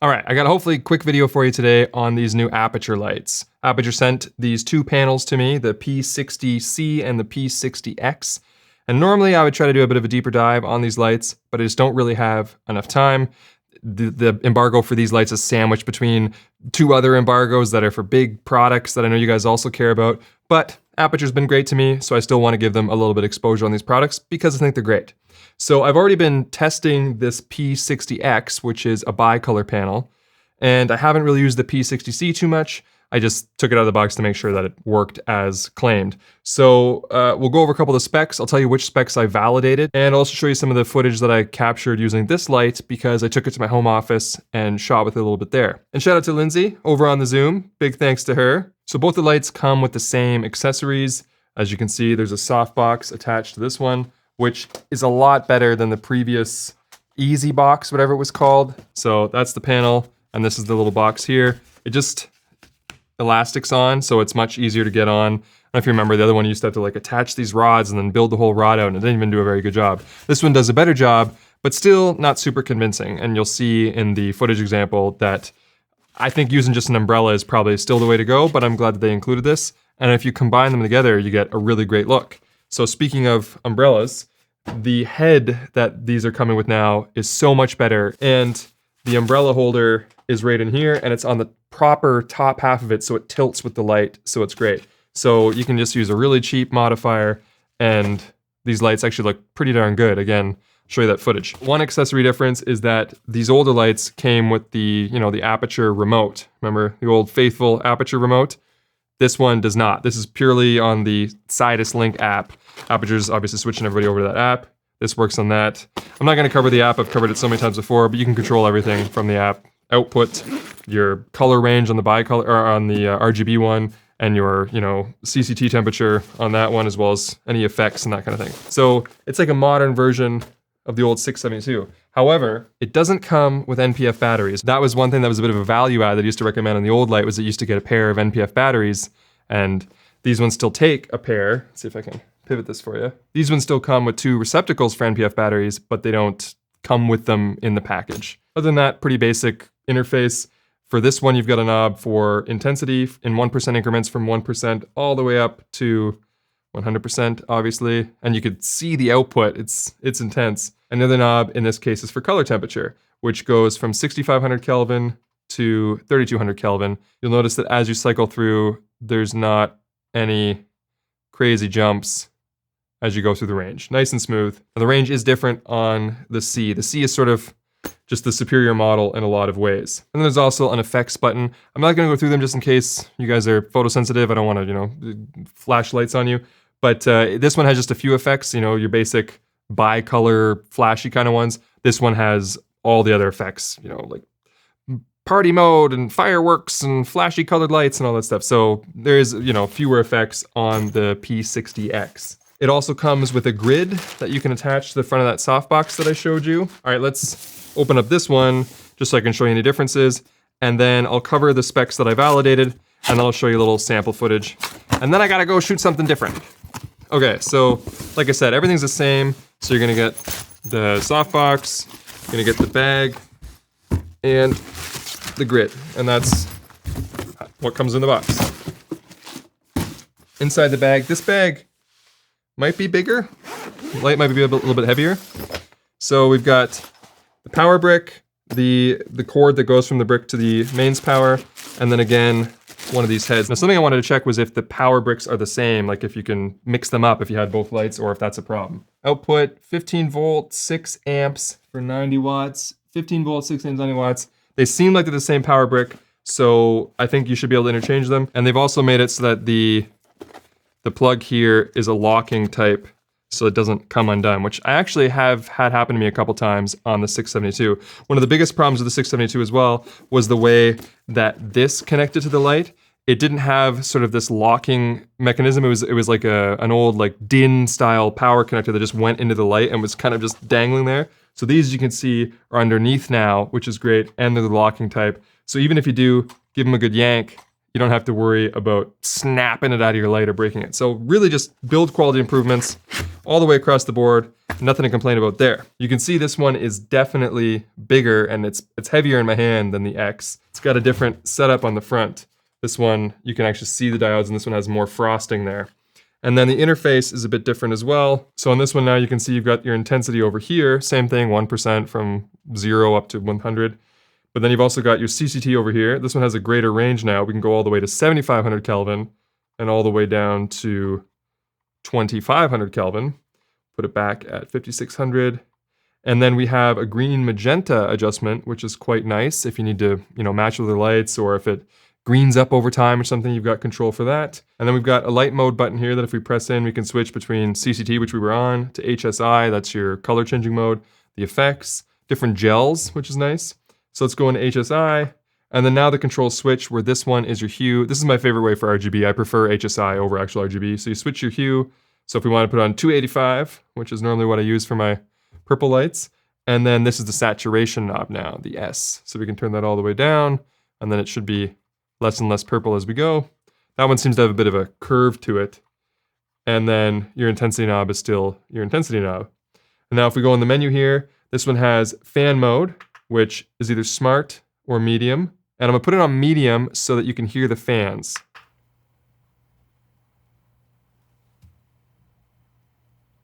All right, I got a hopefully quick video for you today on these new Aputure lights. Aputure sent these two panels to me, the P60C and the P60X. And normally I would try to do a bit of a deeper dive on these lights, but I just don't really have enough time. The embargo for these lights is sandwiched between two other embargoes that are for big products that I know you guys also care about. But Aputure's been great to me, so I still want to give them a little bit of exposure on these products because I think they're great. So I've already been testing this P60X, which is a bicolor panel, and I haven't really used the P60C too much. I just took it out of the box to make sure that it worked as claimed. So we'll go over a couple of the specs. I'll tell you which specs I validated, and I'll also show you some of the footage that I captured using this light because I took it to my home office and shot with it a little bit there. And shout out to Lindsay over on the Zoom. Big thanks to her. So both the lights come with the same accessories. As you can see, there's a softbox attached to this one, which is a lot better than the previous Easy Box, whatever it was called. So that's the panel, and this is the little box here. It just elastics on, so it's much easier to get on. I don't know if you remember, the other one you used to have to like attach these rods and then build the whole rod out, and it didn't even do a very good job. This one does a better job, but still not super convincing. And you'll see in the footage example that I think using just an umbrella is probably still the way to go, but I'm glad that they included this. And if you combine them together, you get a really great look. So speaking of umbrellas, the head that these are coming with now is so much better, and the umbrella holder is right in here, and it's on the proper top half of it, so it tilts with the light, so it's great. So you can just use a really cheap modifier, and these lights actually look pretty darn good. Again, I'll show you that footage. One accessory difference is that these older lights came with the, the Aputure remote. Remember the old faithful Aputure remote? This one does not. This is purely on the Sidus Link app. Aputure's obviously switching everybody over to that app. This works on that. I'm not gonna cover the app, I've covered it so many times before, but you can control everything from the app. Output, your color range on the bicolor, or on the RGB one, and your, CCT temperature on that one, as well as any effects and that kind of thing. So it's like a modern version of the old 672. However, it doesn't come with NPF batteries. That was one thing that was a bit of a value add that I used to recommend on the old light, was it used to get a pair of NPF batteries, and these ones still take a pair. Let's see if I can pivot this for you. These ones still come with two receptacles for NPF batteries, but they don't come with them in the package. Other than that, pretty basic interface. For this one, you've got a knob for intensity in 1% increments from 1% all the way up to 100%, obviously, and you could see the output, it's intense. Another knob in this case is for color temperature, which goes from 6500 Kelvin to 3200 Kelvin. You'll notice that as you cycle through, there's not any crazy jumps as you go through the range. Nice and smooth. And the range is different on the C. The C is sort of just the superior model in a lot of ways. And then there's also an effects button. I'm not gonna go through them just in case you guys are photosensitive. I don't wanna, flash lights on you. But this one has just a few effects, your basic bicolor, flashy kind of ones. This one has all the other effects, like party mode and fireworks and flashy colored lights and all that stuff. So there's, fewer effects on the P60X. It also comes with a grid that you can attach to the front of that softbox that I showed you. All right, let's open up this one just so I can show you any differences. And then I'll cover the specs that I validated, and then I'll show you a little sample footage. And then I gotta go shoot something different. Okay, so like I said, everything's the same. So you're gonna get the softbox, you're gonna get the bag, and the grid. And that's what comes in the box. Inside the bag, this bag might be bigger. The light might be a little bit heavier. So we've got the power brick, the cord that goes from the brick to the mains power, and then again, one of these heads. Now, something I wanted to check was if the power bricks are the same, like if you can mix them up if you had both lights, or if that's a problem. Output, 15 volt, 6 amps for 90 watts, 15 volt, 6 amps, 90 watts. They seem like they're the same power brick, so I think you should be able to interchange them. And they've also made it so that the plug here is a locking type, so it doesn't come undone, which I actually have had happen to me a couple times on the 672. One of the biggest problems with the 672 as well was the way that this connected to the light. It didn't have sort of this locking mechanism. It was like an old like DIN style power connector that just went into the light and was kind of just dangling there. So these, you can see, are underneath now, which is great, and they're the locking type. So even if you do give them a good yank, you don't have to worry about snapping it out of your light or breaking it. So really just build quality improvements all the way across the board. Nothing to complain about there. You can see this one is definitely bigger and it's heavier in my hand than the X. It's got a different setup on the front. This one, you can actually see the diodes, and this one has more frosting there. And then the interface is a bit different as well. So on this one now, you can see you've got your intensity over here. Same thing, 1% from 0 up to 100. But then you've also got your CCT over here. This one has a greater range now. We can go all the way to 7,500 Kelvin and all the way down to 2,500 Kelvin. Put it back at 5,600. And then we have a green magenta adjustment, which is quite nice if you need to, match with the lights, or if it greens up over time or something, you've got control for that. And then we've got a light mode button here that if we press in, we can switch between CCT, which we were on, to HSI, that's your color changing mode, the effects, different gels, which is nice. So let's go into HSI. And then now the control switch, where this one is your hue. This is my favorite way for RGB. I prefer HSI over actual RGB. So you switch your hue. So if we want to put on 285, which is normally what I use for my purple lights. And then this is the saturation knob now, the S. So we can turn that all the way down, and then it should be less and less purple as we go. That one seems to have a bit of a curve to it. And then your intensity knob is still your intensity knob. And now if we go in the menu here, this one has fan mode, which is either smart or medium. And I'm gonna put it on medium so that you can hear the fans.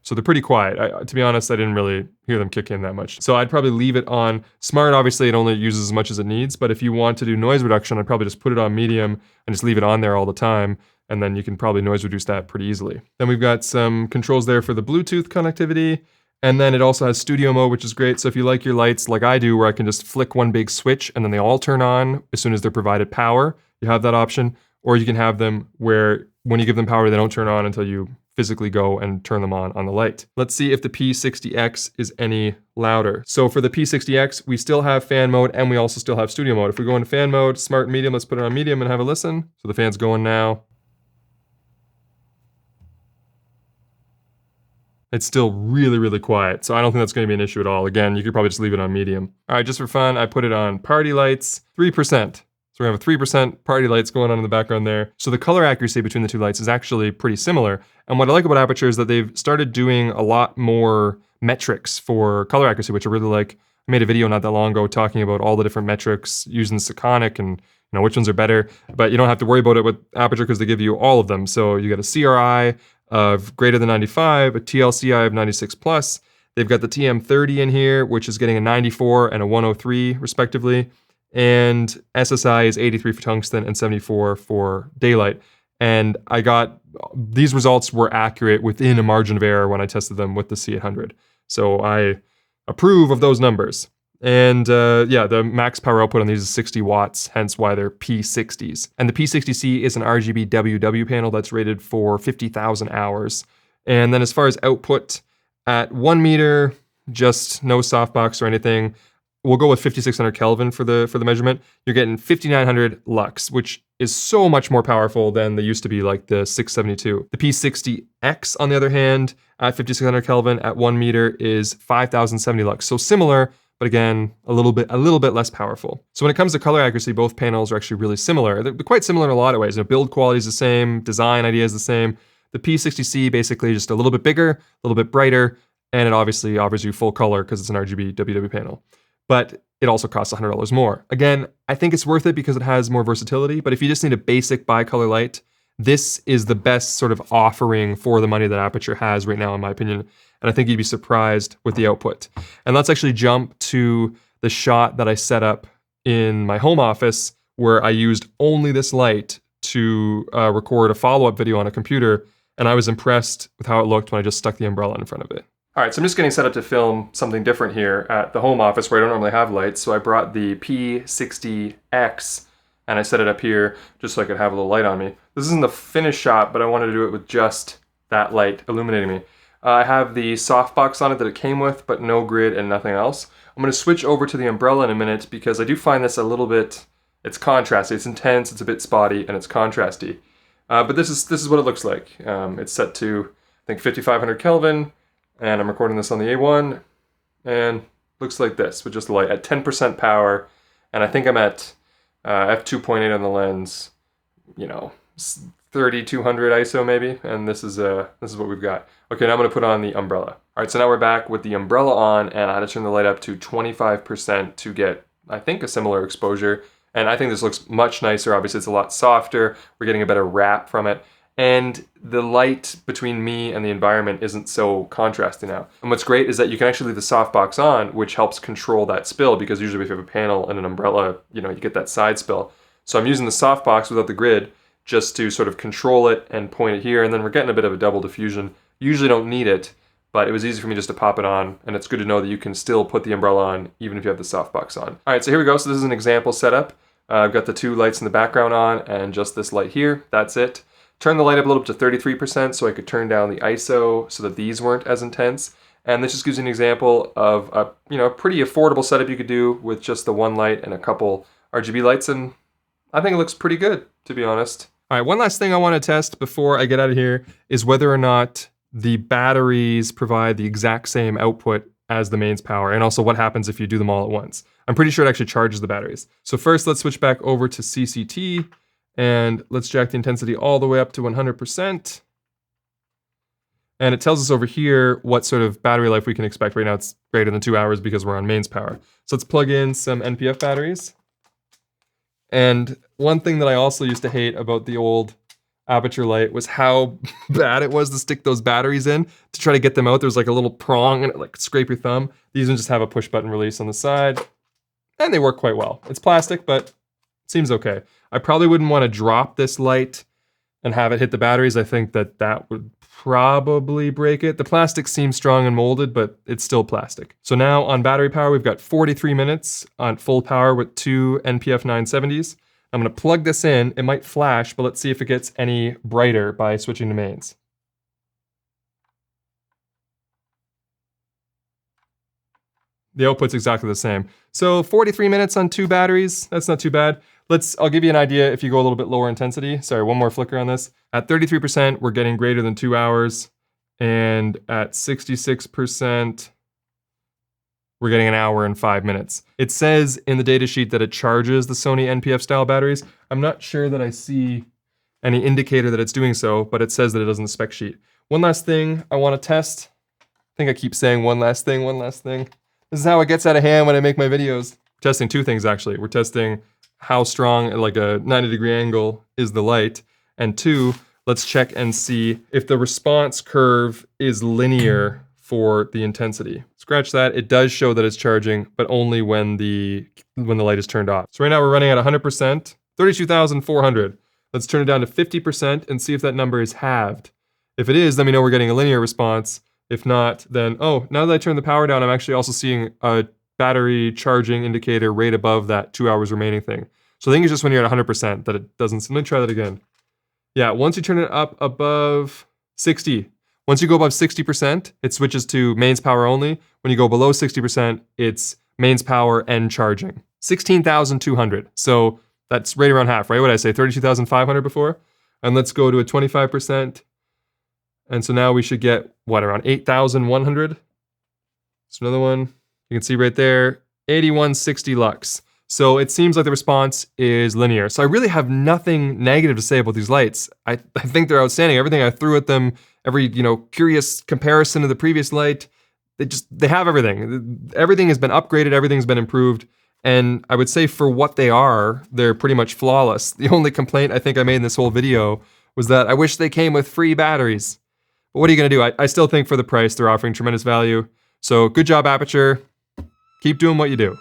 So they're pretty quiet. To be honest, I didn't really hear them kick in that much. So I'd probably leave it on smart. Obviously, it only uses as much as it needs, but if you want to do noise reduction, I'd probably just put it on medium and just leave it on there all the time, and then you can probably noise reduce that pretty easily. Then we've got some controls there for the Bluetooth connectivity, and then it also has studio mode, which is great. So if you like your lights like I do, where I can just flick one big switch and then they all turn on as soon as they're provided power, you have that option. Or you can have them where when you give them power, they don't turn on until you physically go and turn them on the light. Let's see if the P60X is any louder. So for the P60X, we still have fan mode and we also still have studio mode. If we go into fan mode, smart and medium, let's put it on medium and have a listen. So the fan's going now. It's still really, really quiet. So I don't think that's gonna be an issue at all. Again, you could probably just leave it on medium. All right, just for fun, I put it on party lights, 3%. So we have a 3% party lights going on in the background there. So the color accuracy between the two lights is actually pretty similar. And what I like about Aputure is that they've started doing a lot more metrics for color accuracy, which I really like. I made a video not that long ago talking about all the different metrics using Sekonic and which ones are better. But you don't have to worry about it with Aputure because they give you all of them. So you got a CRI of greater than 95, a TLCI of 96 plus. They've got the TM30 in here, which is getting a 94 and a 103 respectively. And SSI is 83 for tungsten and 74 for daylight. And I got, these results were accurate within a margin of error when I tested them with the C800. So I approve of those numbers. And yeah, the max power output on these is 60 watts, hence why they're P60s. And the P60C is an RGB WW panel that's rated for 50,000 hours. And then as far as output, at 1 meter, just no softbox or anything, we'll go with 5,600 Kelvin for the measurement. You're getting 5,900 lux, which is so much more powerful than they used to be, like the 672. The P60X, on the other hand, at 5,600 Kelvin at 1 meter is 5,070 lux. So similar, but again, a little bit less powerful. So when it comes to color accuracy, both panels are actually really similar. They're quite similar in a lot of ways. The build quality is the same, design idea is the same. The P60C basically just a little bit bigger, a little bit brighter, and it obviously offers you full color because it's an RGB WW panel. But it also costs $100 more. Again, I think it's worth it because it has more versatility, but if you just need a basic bicolor light, this is the best sort of offering for the money that Aputure has right now, in my opinion. And I think you'd be surprised with the output. And let's actually jump to the shot that I set up in my home office where I used only this light to record a follow-up video on a computer. And I was impressed with how it looked when I just stuck the umbrella in front of it. All right, so I'm just getting set up to film something different here at the home office where I don't normally have lights. So I brought the P60X and I set it up here just so I could have a little light on me. This isn't the finished shot, but I wanted to do it with just that light illuminating me. I have the softbox on it that it came with, but no grid and nothing else. I'm gonna switch over to the umbrella in a minute because I do find this a little bit, it's contrasty, it's intense, it's a bit spotty, and it's contrasty. But this is what it looks like. It's set to, I think, 5,500 Kelvin. And I'm recording this on the A1, and looks like this with just the light at 10% power. And I think I'm at f2.8 on the lens, 3200 ISO maybe, and this is what we've got. Okay, now I'm gonna put on the umbrella. All right, so now we're back with the umbrella on, and I had to turn the light up to 25% to get, I think, a similar exposure. And I think this looks much nicer. Obviously, it's a lot softer. We're getting a better wrap from it. And the light between me and the environment isn't so contrasty now. And what's great is that you can actually leave the softbox on, which helps control that spill, because usually if you have a panel and an umbrella, you get that side spill. So I'm using the softbox without the grid just to sort of control it and point it here, and then we're getting a bit of a double diffusion. You usually don't need it, but it was easy for me just to pop it on, and it's good to know that you can still put the umbrella on even if you have the softbox on. All right, so here we go. So this is an example setup. I've got the two lights in the background on and just this light here. That's it. Turn the light up a little bit to 33% so I could turn down the ISO so that these weren't as intense. And this just gives you an example of a pretty affordable setup you could do with just the one light and a couple RGB lights, and I think it looks pretty good, to be honest. All right, one last thing I want to test before I get out of here is whether or not the batteries provide the exact same output as the mains power, and also what happens if you do them all at once. I'm pretty sure it actually charges the batteries. So first, let's switch back over to CCT, and let's jack the intensity all the way up to 100%. And it tells us over here what sort of battery life we can expect. Right now it's greater than 2 hours because we're on mains power. So let's plug in some NPF batteries. And one thing that I also used to hate about the old Aputure light was how bad it was to stick those batteries in to try to get them out. There's like a little prong and it like scrape your thumb. These ones just have a push button release on the side, and they work quite well. It's plastic, but it seems okay. I probably wouldn't want to drop this light and have it hit the batteries. I think that would probably break it. The plastic seems strong and molded, but it's still plastic. So now on battery power, we've got 43 minutes on full power with two NPF 970s. I'm gonna plug this in. It might flash, but let's see if it gets any brighter by switching to mains. The output's exactly the same. So 43 minutes on two batteries, that's not too bad. I'll give you an idea if you go a little bit lower intensity. Sorry, one more flicker on this. At 33%, we're getting greater than 2 hours. And at 66%, we're getting 1 hour and 5 minutes. It says in the datasheet that it charges the Sony NPF style batteries. I'm not sure that I see any indicator that it's doing so, but it says that it does in the spec sheet. One last thing I want to test. I think I keep saying one last thing. This is how it gets out of hand when I make my videos. We're testing two things actually. We're testing how strong, like a 90-degree angle, is the light. And two, let's check and see if the response curve is linear for the intensity. Scratch that, it does show that it's charging, but only when the light is turned off. So right now we're running at 100%, 32,400. Let's turn it down to 50% and see if that number is halved. If it is, let me know we're getting a linear response. If not, then, oh, now that I turn the power down, I'm actually also seeing a battery charging indicator right above that 2 hours remaining thing. So I think it's just when you're at 100% that it doesn't. So let me try that again. Yeah, once you turn it up above 60, once you go above 60%, it switches to mains power only. When you go below 60%, it's mains power and charging. 16,200. So that's right around half, right? What did I say, 32,500 before? And let's go to a 25%. And so now we should get, what, around 8,100? It's another one. You can see right there, 8160 lux. So it seems like the response is linear. So I really have nothing negative to say about these lights. I think they're outstanding. Everything I threw at them, every curious comparison to the previous light, they have everything. Everything has been upgraded, everything's been improved. And I would say for what they are, they're pretty much flawless. The only complaint I think I made in this whole video was that I wish they came with free batteries. But what are you gonna do? I still think for the price, they're offering tremendous value. So good job, Aputure. Keep doing what you do.